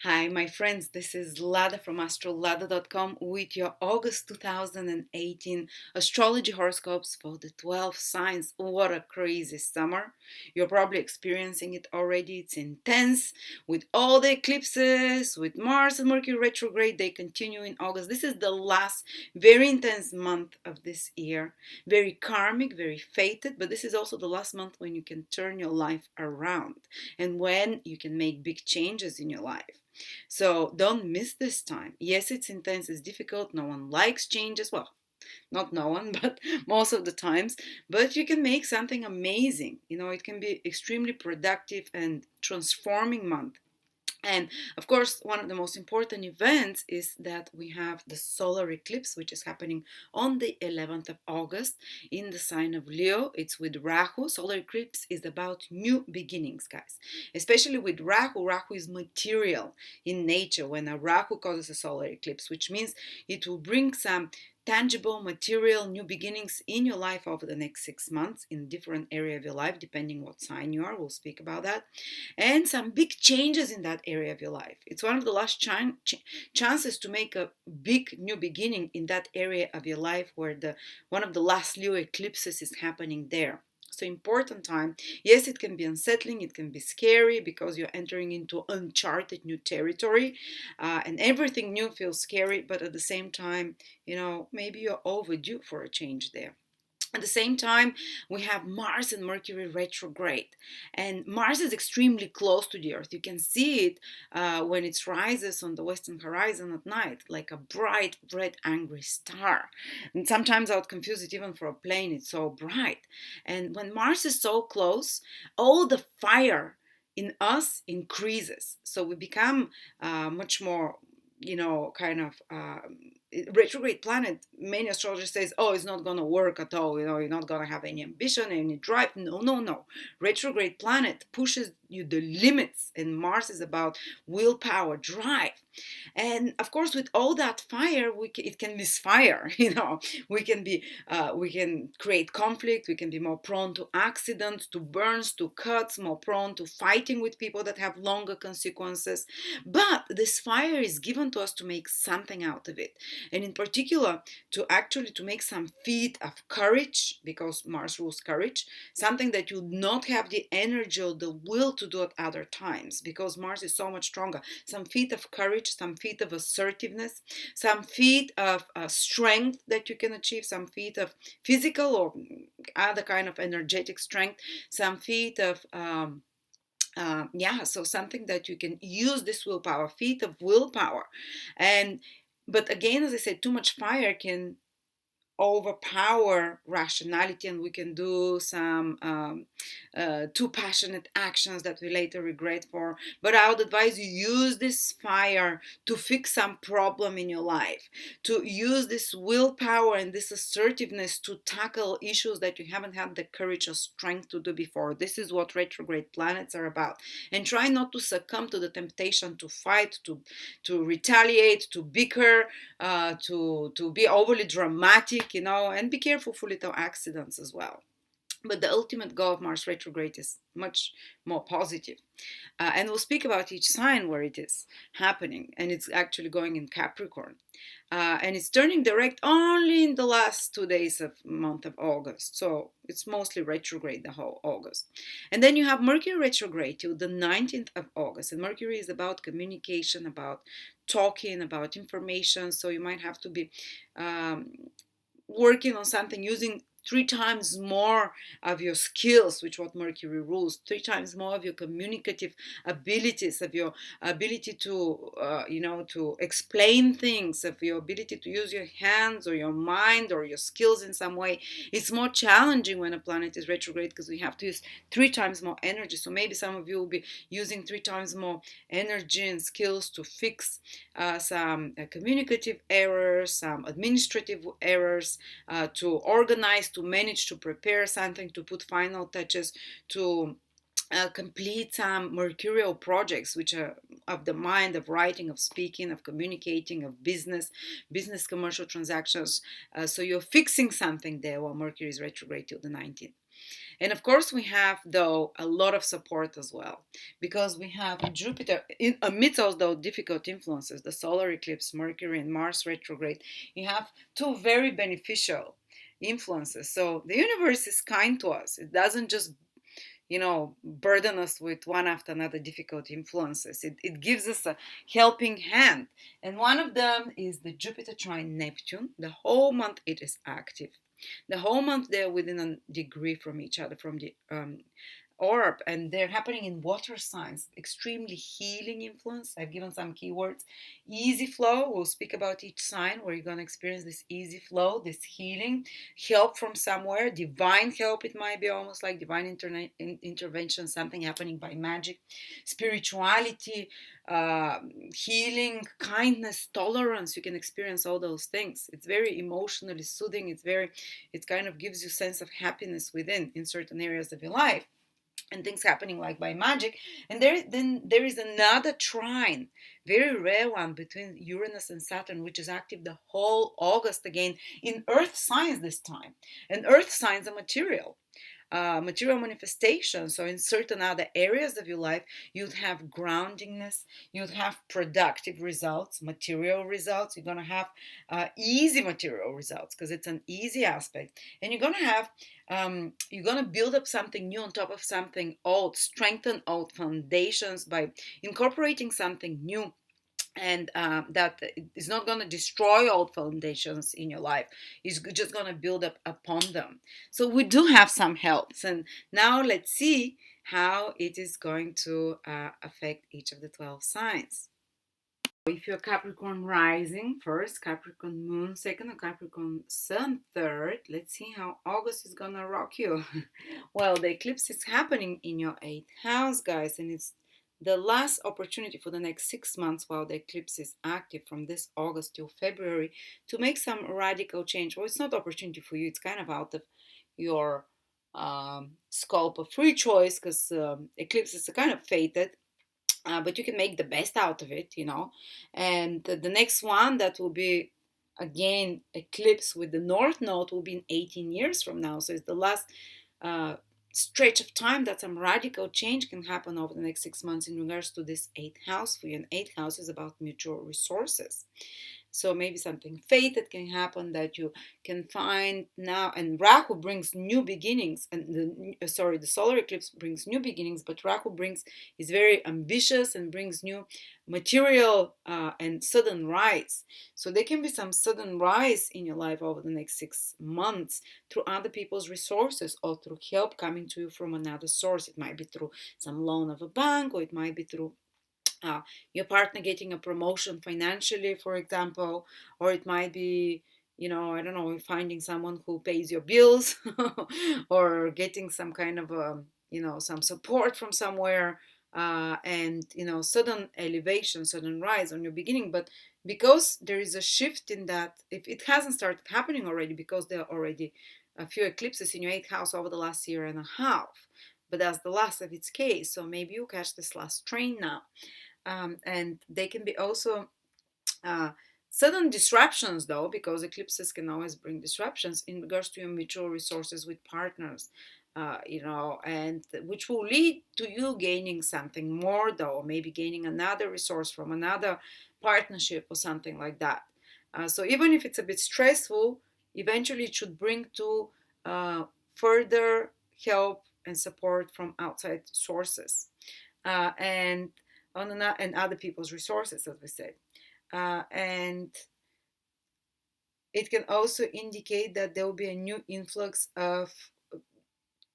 Hi, my friends. This is Lada from astrolada.com with your August 2018 astrology horoscopes for the 12 signs. What a crazy summer! You're probably experiencing it already. It's intense with all the eclipses, with Mars and Mercury retrograde. They continue in August. This is the last very intense month of this year. Very karmic, very fated, but this is also the last month when you can turn your life around and when you can make big changes in your life. So don't miss this time. Yes, it's intense, it's difficult. No one likes changes. Well, not no one, but most of the times. But you can make something amazing. It can be extremely productive and transforming month. And of course, one of the most important events is that we have the solar eclipse, which is happening on the 11th of August in the sign of Leo. It's with Rahu. Solar eclipse is about new beginnings, guys. Especially with Rahu. Rahu is material in nature when a Rahu causes a solar eclipse, which means it will bring some tangible, material, new beginnings in your life over the next 6 months in different area of your life, depending what sign you are. We'll speak about that, and some big changes in that area of your life. It's one of the last chances to make a big new beginning in that area of your life where the one of the last Leo eclipses is happening there. So important time. Yes, it can be unsettling, it can be scary because you're entering into uncharted new territory, and everything new feels scary, but at the same time, maybe you're overdue for a change there. At the same time, we have Mars and Mercury retrograde. And Mars is extremely close to the Earth. You can see it when it rises on the western horizon at night, like a bright, red, angry star. And sometimes I would confuse it even for a plane, it's so bright. And when Mars is so close, all the fire in us increases. So we become much more, kind of retrograde planet. Many astrologers says, oh, it's not going to work at all, you're not going to have any ambition, any drive. No, no, no. Retrograde planet pushes you the limits, and Mars is about willpower, drive. And of course, with all that fire, it can misfire. We can create conflict, we can be more prone to accidents, to burns, to cuts, more prone to fighting with people that have longer consequences. But this fire is given to us to make something out of it, and in particular to make some feat of courage, because Mars rules courage, something that you not have the energy or the will to do at other times, because Mars is so much stronger. Some feat of courage, some feat of assertiveness, some feat of strength that you can achieve, some feat of physical or other kind of energetic strength, some feat of so something that you can use this willpower, feat of willpower. And but again, as I said, too much fire can overpower rationality, and we can do some too passionate actions that we later regret for. But I would advise you use this fire to fix some problem in your life, to use this willpower and this assertiveness to tackle issues that you haven't had the courage or strength to do before. This is what retrograde planets are about. And try not to succumb to the temptation to fight, to retaliate, to bicker, to be overly dramatic, and be careful for little accidents as well. But the ultimate goal of Mars retrograde is much more positive. And we'll speak about each sign where it is happening. And it's actually going in Capricorn. And it's turning direct only in the last 2 days of month of August. So it's mostly retrograde the whole August. And then you have Mercury retrograde till the 19th of August. And Mercury is about communication, about talking, about information. So you might have to be working on something using 3 times more of your skills, which what Mercury rules, 3 times more of your communicative abilities, of your ability to, to explain things, of your ability to use your hands or your mind or your skills in some way. It's more challenging when a planet is retrograde because we have to use 3 times more energy. So maybe some of you will be using 3 times more energy and skills to fix some communicative errors, some administrative errors, to organize, to manage, to prepare something, to put final touches, to complete some mercurial projects, which are of the mind, of writing, of speaking, of communicating, of business commercial transactions. So you're fixing something there while Mercury is retrograde till the 19th. And of course, we have, though, a lot of support as well, because we have Jupiter, amidst all those difficult influences, the solar eclipse, Mercury and Mars retrograde, you have two very beneficial influences. So the universe is kind to us. It doesn't just burden us with one after another difficult influences. It gives us a helping hand. And one of them is the Jupiter trine Neptune. The whole month it is active. The whole month they're within a degree from each other, from the orb, and they're happening in water signs. Extremely healing influence. I've given some keywords. Easy flow, we'll speak about each sign where you're going to experience this easy flow, this healing, help from somewhere, divine help. It might be almost like divine intervention, something happening by magic, spirituality, healing, kindness, tolerance. You can experience all those things. It's very emotionally soothing. It kind of gives you sense of happiness within in certain areas of your life, and things happening like by magic. And then there is another trine, very rare one, between Uranus and Saturn, which is active the whole August, again in earth signs this time. And earth signs are material manifestation. So in certain other areas of your life, you'd have groundingness, you'd have productive results, material results. You're going to have easy material results because it's an easy aspect. And you're going to build up something new on top of something old, strengthen old foundations by incorporating something new, and that is not going to destroy old foundations in your life. It's just going to build up upon them. So we do have some helps, and now let's see how it is going to affect each of the 12 signs. If you're Capricorn rising first, Capricorn moon second, or Capricorn sun third, let's see how August is gonna rock you. Well, the eclipse is happening in your 8th house, guys, and it's the last opportunity for the next 6 months while the eclipse is active from this August till February to make some radical change. Well, it's not opportunity for you, it's kind of out of your scope of free choice, because eclipses are kind of fated, but you can make the best out of it. And the next one that will be again eclipse with the north node will be in 18 years from now. So it's the last stretch of time that some radical change can happen over the next 6 months in regards to this 8th house for you. And 8th house is about mutual resources. So maybe something fated can happen that you can find now. And Rahu brings new beginnings, and the solar eclipse brings new beginnings, but Rahu is very ambitious and brings new material and sudden rise. So there can be some sudden rise in your life over the next 6 months through other people's resources or through help coming to you from another source. It might be through some loan of a bank, or it might be through your partner getting a promotion financially, for example, or it might be, I don't know, finding someone who pays your bills, or getting some kind of, some support from somewhere, and, sudden elevation, sudden rise on your beginning. But because there is a shift in that, if it hasn't started happening already, because there are already a few eclipses in your 8th house over the last year and a half, but that's the last of its case. So maybe you catch this last train now. And they can be also sudden disruptions, though, because eclipses can always bring disruptions in regards to your mutual resources with partners, and which will lead to you gaining something more, though, or maybe gaining another resource from another partnership or something like that. So even if it's a bit stressful, eventually it should bring to further help and support from outside sources. And other people's resources, as we said. And it can also indicate that there will be a new influx of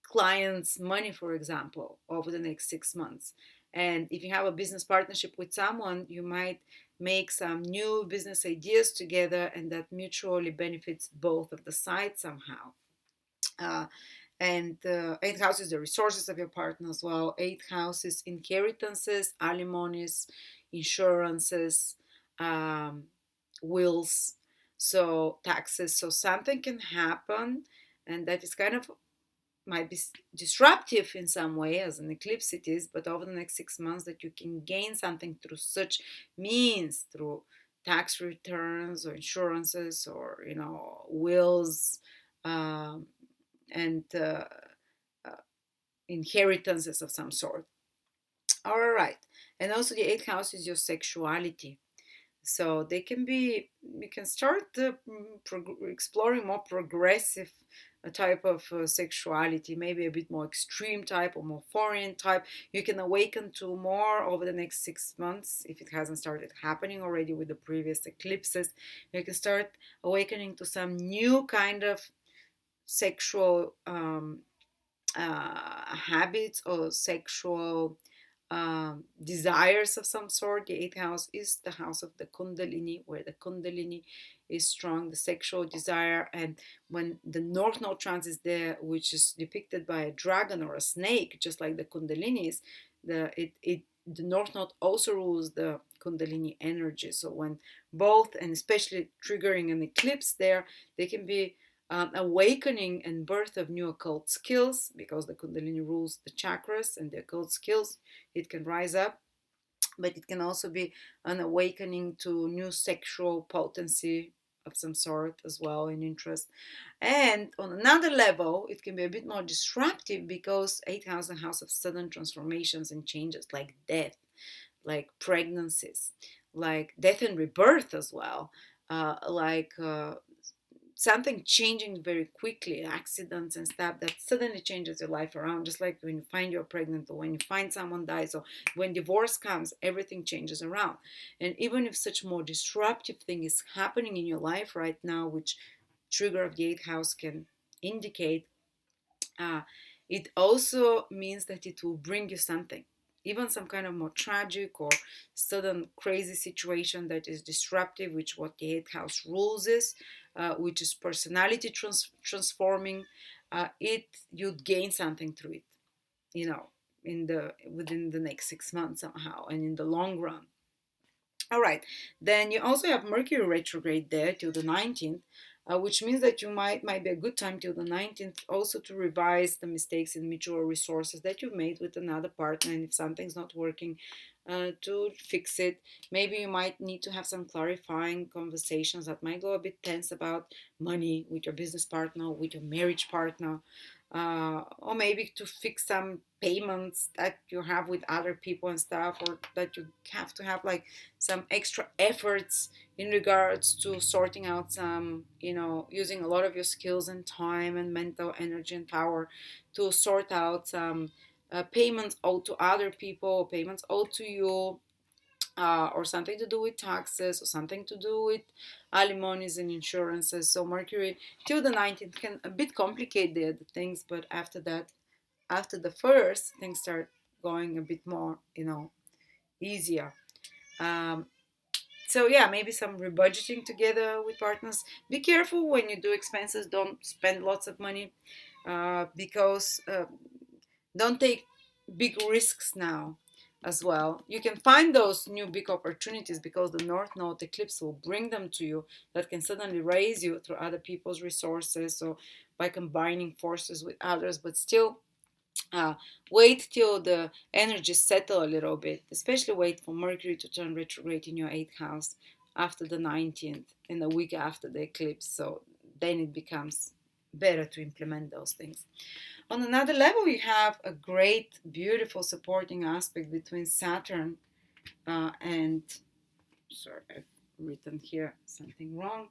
clients' money, for example, over the next 6 months. And if you have a business partnership with someone, you might make some new business ideas together, and that mutually benefits both of the sides somehow. And 8th house is the resources of your partner as well. 8th house is inheritances, alimonies, insurances, wills, so taxes. So something can happen, and that is kind of might be disruptive in some way, as an eclipse it is, but over the next 6 months that you can gain something through such means, through tax returns or insurances or wills, and inheritances of some sort. All right. And also the eighth house is your sexuality. So they can be, you can start exploring more progressive type of sexuality, maybe a bit more extreme type or more foreign type. You can awaken to more over the next 6 months if it hasn't started happening already with the previous eclipses. You can start awakening to some new kind of sexual habits or sexual desires of some sort. The eighth house is the house of the Kundalini, where the Kundalini is strong, the sexual desire. And when the North Node trans is there, which is depicted by a dragon or a snake, just like the Kundalini is, the North Node also rules the Kundalini energy. So when both, and especially triggering an eclipse there, they can be awakening and birth of new occult skills, because the Kundalini rules the chakras and the occult skills. It can rise up, but it can also be an awakening to new sexual potency of some sort as well, in interest. And on another level, it can be a bit more disruptive, because eighth house is a house of sudden transformations and changes, like death, like pregnancies, like death and rebirth as well, like something changing very quickly, accidents and stuff that suddenly changes your life around, just like when you find you're pregnant, or when you find someone dies, or when divorce comes, everything changes around. And even if such more disruptive thing is happening in your life right now, which trigger of the eighth house can indicate, uh, it also means that it will bring you something, even some kind of more tragic or sudden crazy situation that is disruptive, which what the eighth house rules is, which is personality transforming. It You'd gain something through it, you know, within the next 6 months somehow, and in the long run. All right. Then you also have Mercury retrograde there till the 19th, which means that you might be a good time till the 19th also to revise the mistakes and mutual resources that you've made with another partner. And if something's not working, to fix it. Maybe you might need to have some clarifying conversations that might go a bit tense about money with your business partner, with your marriage partner, or maybe to fix some payments that you have with other people and stuff, or that you have to have like some extra efforts in regards to sorting out some, using a lot of your skills and time and mental energy and power to sort out some payments owed to other people, payments owed to you, or something to do with taxes, or something to do with alimonies and insurances. So Mercury till the 19th can a bit complicate the things, but after that, after the first, things start going a bit more, easier. Um, so yeah, maybe some rebudgeting together with partners. Be careful when you do expenses. Don't spend lots of money, because don't take big risks now as well. You can find those new big opportunities, because the North Node eclipse will bring them to you, that can suddenly raise you through other people's resources, or by combining forces with others. But still, wait till the energies settle a little bit, especially wait for Mercury to turn retrograde in your 8th house after the 19th and a week after the eclipse. So then it becomes better to implement those things. On another level, you have a great, beautiful supporting aspect between Saturn and, sorry, I've written here something wrong.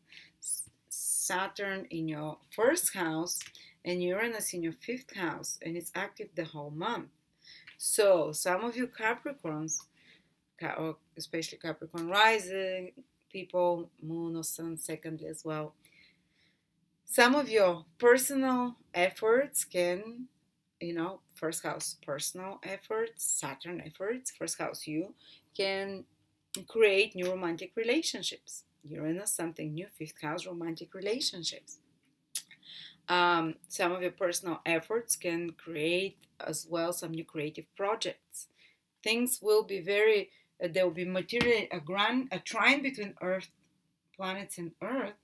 Saturn in your 1st house and Uranus in your 5th house, and it's active the whole month. So some of you Capricorns, or especially Capricorn rising people, moon or sun secondly as well, some of your personal efforts can, 1st house personal efforts, Saturn efforts, 1st house you, can create new romantic relationships. Uranus, something new, 5th house, romantic relationships. Some of your personal efforts can create as well some new creative projects. Things will be there will be material, a trine between Earth, planets and Earth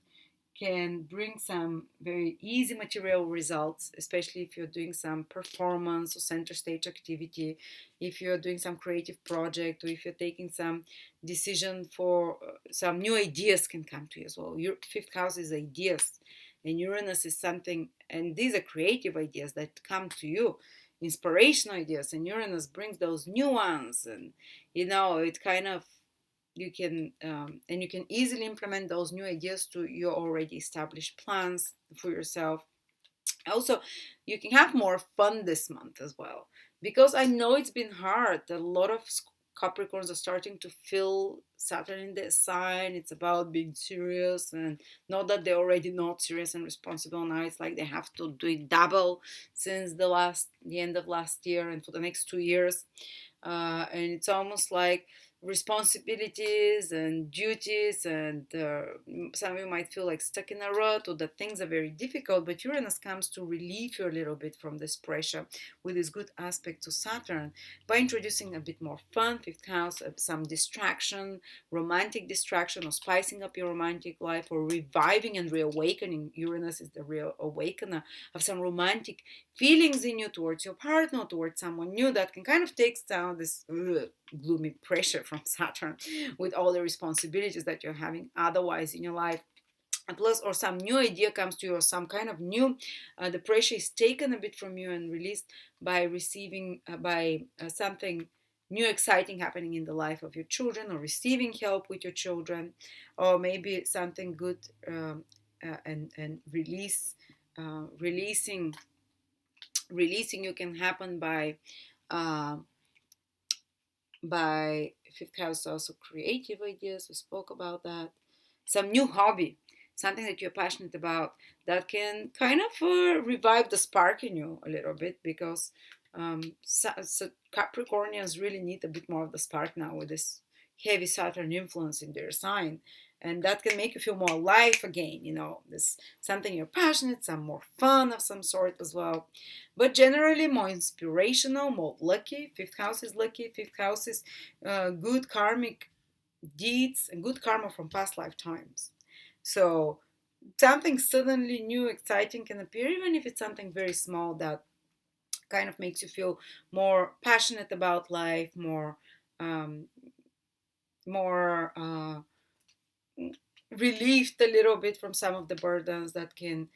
can bring some very easy material results, especially if you're doing some performance or center stage activity, if you're doing some creative project, or if you're taking some decision for some new ideas can come to you as well. Your 5th house is ideas, and Uranus is something, and these are creative ideas that come to you. inspirational ideas, and Uranus brings those new ones, and it kind of you can and you can easily implement those new ideas to your already established plans for yourself. Also, you can have more fun this month as well, because I know it's been hard. A lot of Capricorns are starting to feel Saturn in their sign. It's about being serious, and not that they're already not serious and responsible now. It's like they have to do it double since the end of last year and for the next 2 years. And it's almost like responsibilities and duties, and some of you might feel like stuck in a rut or that things are very difficult, but Uranus comes to relieve you a little bit from this pressure with this good aspect to Saturn by introducing a bit more fun. Fifth house, some distraction, romantic distraction, or spicing up your romantic life, or reviving and reawakening. Uranus is the real awakener of some romantic feelings in you towards your partner, towards someone new, that can kind of take down this gloomy pressure from Saturn with all the responsibilities that you're having otherwise in your life. And plus, or some new idea comes to you, or some kind of new, the pressure is taken a bit from you and released by receiving, by something new, exciting happening in the life of your children, or receiving help with your children, or maybe something good and releasing you can happen uh, by fifth house. Also creative ideas, we spoke about that. Some new hobby, something that you're passionate about, that can kind of revive the spark in you a little bit, because so Capricornians really need a bit more of the spark now with this heavy Saturn influence in their sign, and that can make you feel more alive again. This something you're passionate, some more fun of some sort as well, but generally more inspirational, more lucky. Fifth house is lucky. Fifth house is good karmic deeds and good karma from past lifetimes. So something suddenly new, exciting can appear, even if it's something very small that kind of makes you feel more passionate about life, um, more relieved a little bit from some of the burdens that can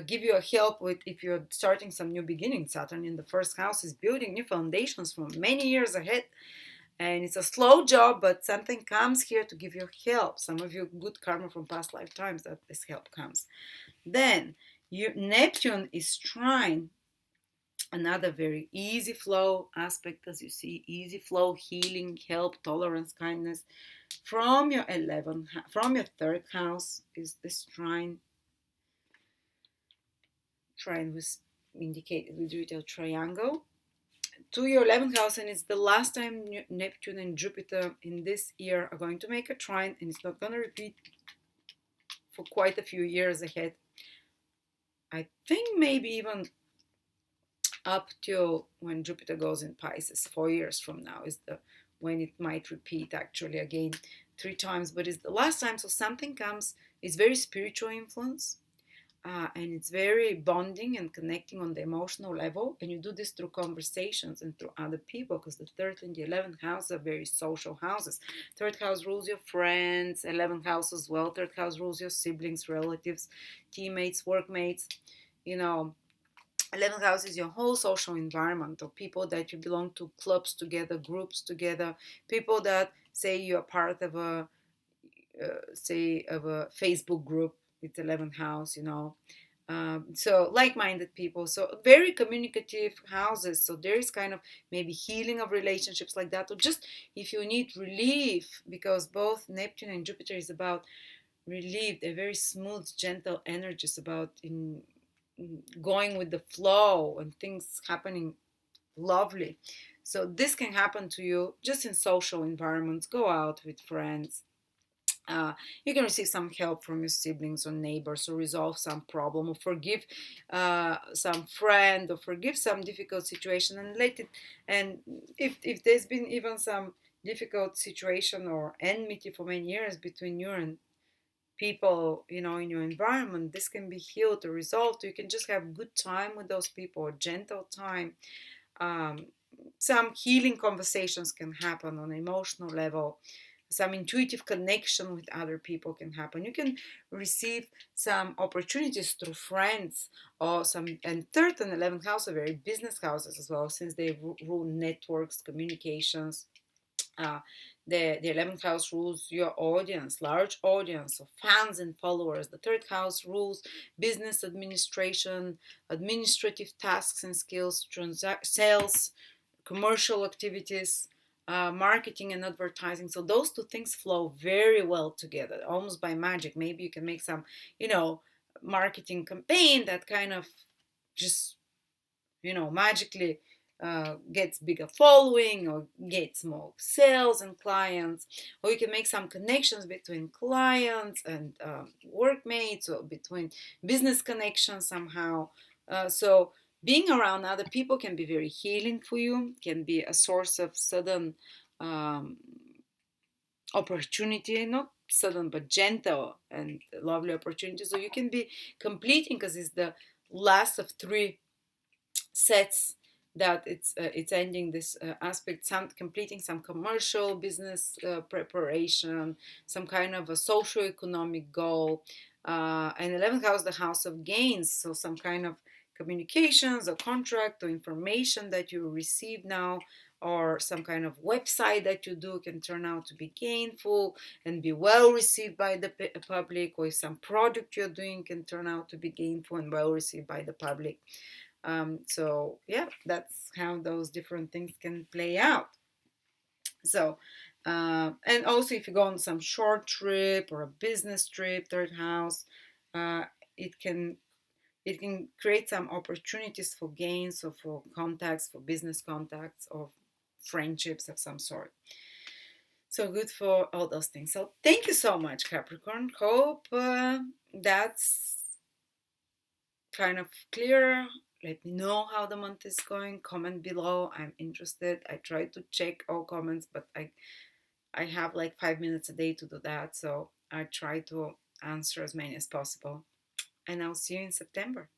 give you a help with if you're starting some new beginning. Saturn in the first house is building new foundations for many years ahead, and it's a slow job, but something comes here to give you help. Some of you good karma from past lifetimes that this help comes. Then Neptune is trine, another very easy flow aspect, as you see, easy flow, healing, help, tolerance, kindness. From your from your third house is this trine. Trine was indicated with a triangle to your 11th house, and it's the last time Neptune and Jupiter in this year are going to make a trine, and it's not going to repeat for quite a few years ahead. I think maybe even up till when Jupiter goes in Pisces, 4 years from now is the when it might repeat actually again 3 times, but it's the last time. So something comes. It's very spiritual influence. And it's very bonding and connecting on the emotional level, and you do this through conversations and through other people, because the 3rd and the 11th house are very social houses. 3rd house rules your friends, 11th house as well. 3rd house rules your siblings, relatives, teammates, workmates. 11th house is your whole social environment, of people that you belong to, clubs together, groups together, people that say you're part of a Facebook group. It's 11th house, so like-minded people, so very communicative houses. So there is kind of maybe healing of relationships like that, or just if you need relief, because both Neptune and Jupiter is about relief. They're very smooth, gentle energies about in going with the flow and things happening lovely. So this can happen to you just in social environments. Go out with friends. You can receive some help from your siblings or neighbors, or resolve some problem, or forgive some friend, or forgive some difficult situation and let it. And if there's been even some difficult situation or enmity for many years between you and people, in your environment, this can be healed or resolved. You can just have good time with those people, or gentle time. um, some healing conversations can happen on an emotional level. some intuitive connection with other people can happen. You can receive some opportunities through friends or some. And third and 11th house are very business houses as well, since they rule networks, communications. uh, the 11th house rules your audience, large audience of fans and followers. The third house rules business administration, administrative tasks and skills, sales, commercial activities, marketing and advertising. So those two things flow very well together, almost by magic. Maybe you can make some, marketing campaign that kind of just, magically gets bigger following or gets more sales and clients, or you can make some connections between clients and workmates, or between business connections somehow. So being around other people can be very healing for you, can be a source of sudden um, opportunity, not sudden but gentle and lovely opportunities. So you can be completing, because it's the last of three sets that it's ending this aspect, some completing some commercial business preparation, some kind of a socio-economic goal. And 11th house, the house of gains, so some kind of communications or contract or information that you receive now, or some kind of website that you do can turn out to be gainful and be well received by the public, or some product you're doing can turn out to be gainful and well received by the public. So yeah, that's how those different things can play out. So and also if you go on some short trip or a business trip, third house, uh, it can create some opportunities for gains or for contacts, for business contacts or friendships of some sort. So good for all those things. So thank you so much, Capricorn. Hope that's kind of clear. Let me know how the month is going. Comment below. I'm interested. I try to check all comments, but I have like 5 minutes a day to do that. So I try to answer as many as possible. And I'll see you in September.